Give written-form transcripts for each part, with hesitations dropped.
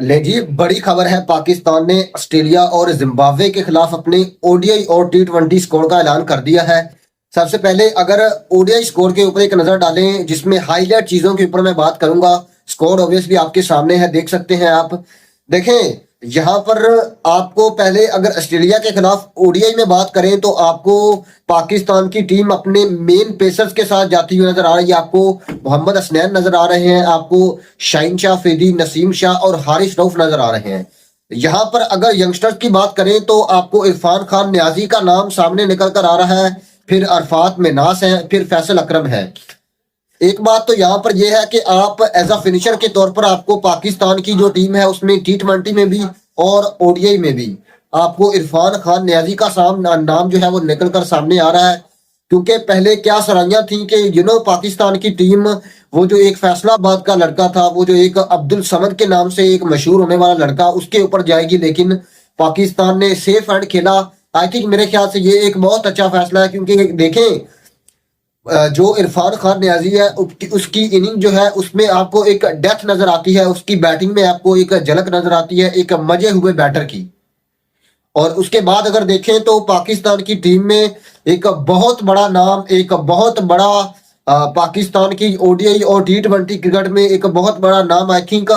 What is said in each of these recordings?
ले जी, बड़ी खबर है। पाकिस्तान ने ऑस्ट्रेलिया और जिम्बाब्वे के खिलाफ अपने ओडीआई और टी20 स्कोर का ऐलान कर दिया है। सबसे पहले अगर ओडीआई स्कोर के ऊपर एक नजर डालें, जिसमें हाईलाइट चीजों के ऊपर मैं बात करूंगा। स्कोर ऑब्वियसली आपके सामने है, देख सकते हैं आप। देखें, यहाँ पर आपको पहले अगर ऑस्ट्रेलिया के खिलाफ ओडीआई में बात करें तो आपको पाकिस्तान की टीम अपने मेन पेसर्स के साथ जाती हुई नजर आ रही है। आपको मोहम्मद हसनैन नजर आ रहे हैं, आपको शाहीन शाह अफरीदी, नसीम शाह और हारिस रऊफ नजर आ रहे हैं। यहाँ पर अगर यंगस्टर्स की बात करें तो आपको इरफान खान न्याजी का नाम सामने निकल कर आ रहा है, फिर अरफात मिनास है, फिर फैसल अकरम है। एक बात तो यहाँ पर यह है कि आप एज अ फिनिशर के तौर पर आपको पाकिस्तान की जो टीम है उसमें टी20 में भी और ओडीआई में भी आपको इरफान खान न्याजी का नाम जो है वो निकल कर सामने आ रहा है। क्योंकि पहले क्या सराहियां थी कि पाकिस्तान की टीम, वो जो एक फैसलाबाद का लड़का था, वो जो एक अब्दुल समद के नाम से एक मशहूर होने वाला लड़का, उसके ऊपर जाएगी। लेकिन पाकिस्तान ने सेफ एंड खेला। आई थिंक मेरे ख्याल से ये एक बहुत अच्छा फैसला है, क्योंकि देखें जो इरफान खान न्याजी है उसकी इनिंग जो है उसमें आपको एक डेथ नजर आती है, उसकी बैटिंग में आपको एक झलक नजर आती है एक मजे हुए बैटर की। और उसके बाद अगर देखें तो पाकिस्तान की टीम में एक बहुत बड़ा नाम, एक बहुत बड़ा पाकिस्तान की ओडीआई और टी20 क्रिकेट में एक बहुत बड़ा नाम, आई थिंक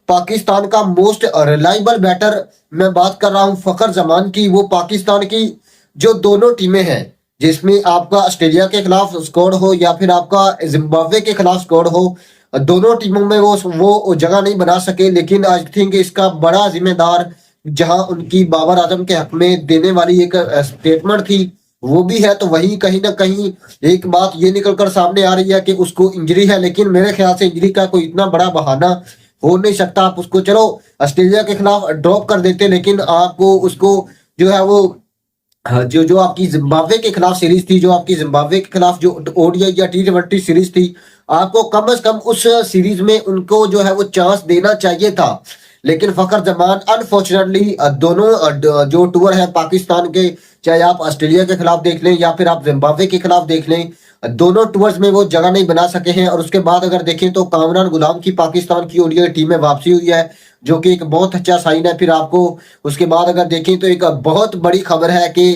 पाकिस्तान का मोस्ट रिलायबल बैटर मैं बात कर रहा हूं फखर जमान की। वो पाकिस्तान की जो दोनों टीमें हैं, जिसमें आपका ऑस्ट्रेलिया के खिलाफ स्कोर हो या फिर आपका जिम्बाब्वे के खिलाफ स्कोर हो, दोनों टीमों में वो जगह नहीं बना सके। लेकिन आई थिंक इसका बड़ा जिम्मेदार, जहां उनकी बाबर आजम के हक में देने वाली एक स्टेटमेंट थी, वो भी है। तो वही कहीं ना कहीं एक बात ये निकल कर सामने आ रही है कि उसको इंजरी है। लेकिन मेरे ख्याल से इंजरी का कोई इतना बड़ा बहाना हो नहीं सकता। आप उसको चलो ऑस्ट्रेलिया के खिलाफ ड्रॉप कर देते, लेकिन आपको उसको जो है वो जो जो आपकी जिम्बाब्वे के खिलाफ सीरीज थी, जो आपकी जिम्बाब्वे के खिलाफ जो ओडीआई या टी20 सीरीज थी, आपको कम से कम उस सीरीज में उनको जो है वो चांस देना चाहिए था। लेकिन फखर जमान अनफॉर्चुनेटली दोनों जो टूर है पाकिस्तान के, चाहे आप ऑस्ट्रेलिया के खिलाफ देख लें या फिर आप जिम्बाब्वे के खिलाफ देख लें, दोनों टूर्स में वो जगह नहीं बना सके हैं। और उसके बाद अगर देखें तो कामरान गुलाम की पाकिस्तान की ओडीआई टीम में वापसी हुई है, जो कि एक बहुत अच्छा साइन है। फिर आपको उसके बाद अगर देखें तो एक बहुत बड़ी खबर है कि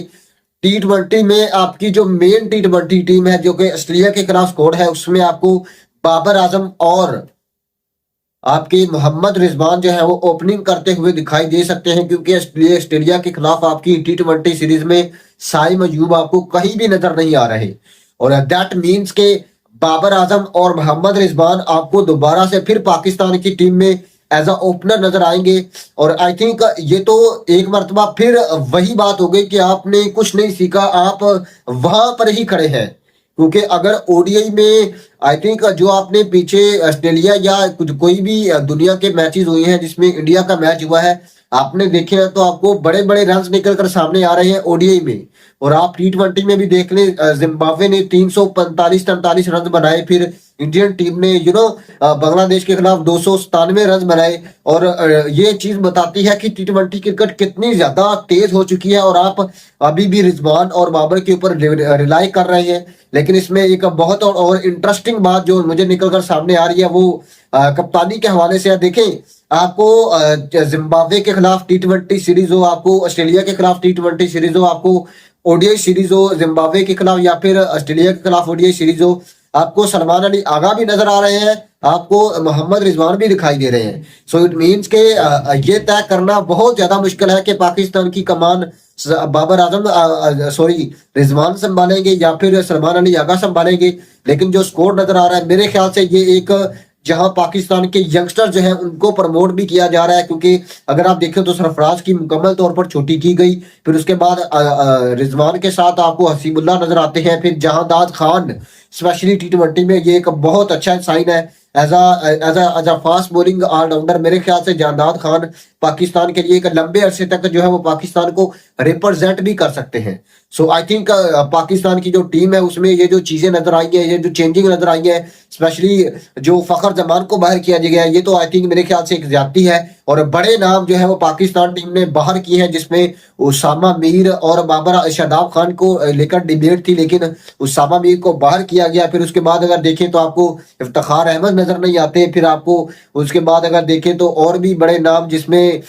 टी20 में आपकी जो मेन टी20 टीम है, जो कि ऑस्ट्रेलिया के खिलाफ स्कोर है, उसमें आपको बाबर आजम और आपके मोहम्मद रिजवान जो है वो ओपनिंग करते हुए दिखाई दे सकते हैं। क्योंकि ऑस्ट्रेलिया के खिलाफ आपकी टी20 सीरीज में साइम अयूब आपको कहीं भी नजर नहीं आ रहे। और दैट मीन्स के बाबर आजम और मोहम्मद रिजवान आपको दोबारा से फिर पाकिस्तान की टीम में एज अ ओपनर नजर आएंगे। और आई थिंक ये तो एक मरतबा फिर वही बात हो गई कि आपने कुछ नहीं सीखा, आप वहां पर ही खड़े हैं। क्योंकि अगर ओडीआई में आई थिंक जो आपने पीछे ऑस्ट्रेलिया या कुछ कोई भी दुनिया के मैचेस हुए हैं जिसमें इंडिया का मैच हुआ है, आपने देखे हैं तो आपको बड़े बड़े रन निकल कर सामने आ रहे हैं ओडीआई में। और आप टी20 में भी देख लें, जिम्बाब्वे ने 345-43 रन बनाए, फिर इंडियन टीम ने बांग्लादेश के खिलाफ 297 रन बनाए। और ये चीज बताती है कि टी20 क्रिकेट कितनी ज्यादा तेज हो चुकी है। और आप अभी भी रिजवान और बाबर के ऊपर रिलाई कर रहे हैं। लेकिन इसमें एक बहुत और इंटरेस्टिंग बात जो मुझे निकलकर सामने आ रही है वो कप्तानी के हवाले से है। देखें, आपको जिम्बाब्वे के खिलाफ टी20 सीरीज हो, आपको ऑस्ट्रेलिया के खिलाफ टी20 सीरीज हो, आपको ओडीआई सीरीज हो जिम्बाब्वे के खिलाफ या फिर ऑस्ट्रेलिया के खिलाफ ओडीआई सीरीज हो, आपको सलमान अली आगा भी नजर आ रहे हैं, आपको मोहम्मद रिजवान भी दिखाई दे रहे हैं। सो इट मीन्स के ये तय करना बहुत ज्यादा मुश्किल है कि पाकिस्तान की कमान बाबर आजम सॉरी रिजवान संभालेंगे या फिर सलमान अली आगा संभालेंगे। लेकिन जो स्कोर नजर आ रहा है, मेरे ख्याल से ये एक जहां पाकिस्तान के यंगस्टर जो है उनको प्रमोट भी किया जा रहा है। क्योंकि अगर आप देखें तो सरफराज की मुकम्मल तौर पर छुट्टी की गई, फिर उसके बाद रिजवान के साथ आपको हसीबुल्ला नजर आते हैं, फिर जहांदाद खान स्पेशली टी20 में, ये एक बहुत अच्छा साइन है। As a fast bowling allrounder मेरे ख्याल से जहांदाद खान पाकिस्तान के लिए एक लंबे अरसे तक जो है वो पाकिस्तान को रिप्रेजेंट भी कर सकते हैं। सो आई थिंक पाकिस्तान की जो टीम है उसमें ये जो चीजें नजर आई है, ये जो चेंजिंग नजर आई है, स्पेशली जो फखर जमान को बाहर किया गया है, ये तो आई थिंक मेरे ख्याल से एक ज्यादती है। और बड़े नाम जो है वो पाकिस्तान टीम ने बाहर किए हैं, जिसमें उसामा मीर और बाबर शादाब खान को लेकर डिबेट थी, लेकिन उसामा मीर को बाहर किया गया। फिर उसके बाद अगर देखें तो आपको इफ्तिखार अहमद नजर नहीं आते। फिर आपको उसके बाद अगर देखें तो और भी बड़े नाम, जिसमें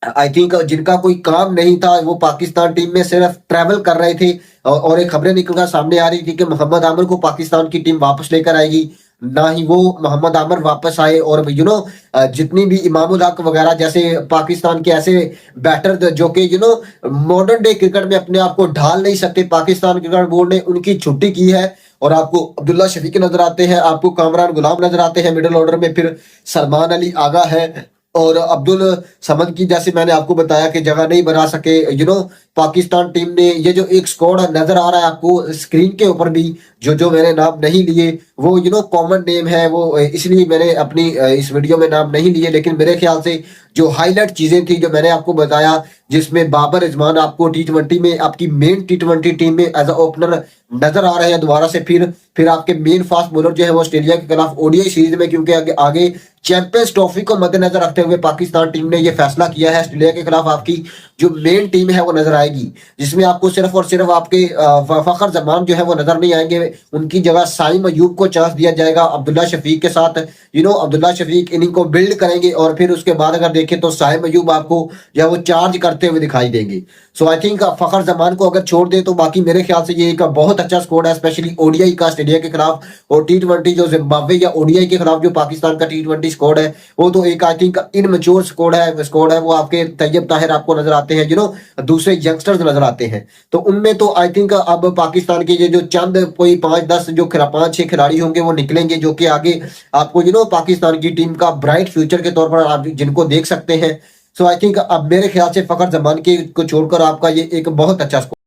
आई थिंक जिनका कोई काम नहीं था, वो पाकिस्तान टीम में सिर्फ ट्रैवल कर रहे थे। और एक खबरें निकलकर सामने आ रही थी कि मोहम्मद आमिर को पाकिस्तान की टीम वापस लेकर आएगी, ना ही वो मोहम्मद आमिर वापस आए। और जितनी भी इमामुल हक वगैरह जैसे पाकिस्तान के ऐसे बैटर जो कि मॉडर्न डे क्रिकेट में अपने आप को ढाल नहीं सकते, पाकिस्तान क्रिकेट बोर्ड ने उनकी छुट्टी की है। और आपको अब्दुल्ला शफीक नजर आते हैं, आपको कामरान गुलाम नजर आते हैं मिडिल ऑर्डर में, फिर सलमान अली आगा है और अब्दुल समद की, जैसे मैंने आपको बताया कि जगह नहीं बना सके। पाकिस्तान टीम ने ये जो एक स्क्वाड नजर आ रहा है आपको स्क्रीन के ऊपर भी, जो मैंने नाम नहीं लिए वो कॉमन नेम है, वो इसलिए मैंने अपनी इस वीडियो में नाम नहीं लिए। लेकिन मेरे ख्याल से जो हाईलाइट चीजें थी जो मैंने आपको बताया, जिसमें बाबर रिजवान आपको टी20 में आपकी मेन टी20 टीम में एज अ ओपनर नजर आ रहे हैं दोबारा से। फिर आपके मेन फास्ट बॉलर जो है वो ऑस्ट्रेलिया के खिलाफ ओडीआई सीरीज में, क्योंकि आगे चैंपियंस ट्रॉफी को मद्देनजर रखते हुए पाकिस्तान टीम ने यह फैसला किया है ऑस्ट्रेलिया के खिलाफ आपकी जो मेन टीम है वो नजर आएगी, जिसमें आपको सिर्फ और सिर्फ आपके फखर जमान जो है वो नजर नहीं आएंगे। उनकी जगह साइम अयूब को चांस दिया जाएगा अब्दुल्ला शफीक के साथ। अब्दुल्ला शफीक इनिंग को बिल्ड करेंगे और फिर उसके बाद अगर देखें तो साइम अयूब आपको जो है वो चार्ज करते हुए दिखाई देंगे। सो आई थिंक फखर जमान को अगर छोड़ दे तो बाकी मेरे ख्याल से ये एक बहुत अच्छा स्कोर है, स्पेशली ओडीआई का ऑस्ट्रेलिया के खिलाफ। और टी20 जो जिम्बाब्वे या ओडीआई के खिलाफ जो पाकिस्तान का टी20 स्कोर है वो तो एक आई थिंक इनमेच्योर स्कोर है। वो आपके तैयब ताहिर आपको नजर आते हैं, दूसरे यंगस्टर्स नजर आते हैं। तो उनमें तो आई थिंक अब पाकिस्तान के ये जो चंद कोई 5-10 जो 5-6 खिलाड़ी होंगे वो निकलेंगे, जो कि आगे आपको पाकिस्तान की टीम का ब्राइट फ्यूचर के तौर पर आप जिनको देख सकते हैं। सो आई थिंक अब मेरे ख्याल से फखर जमान के को छोड़कर आपका ये एक बहुत अच्छा स्कोर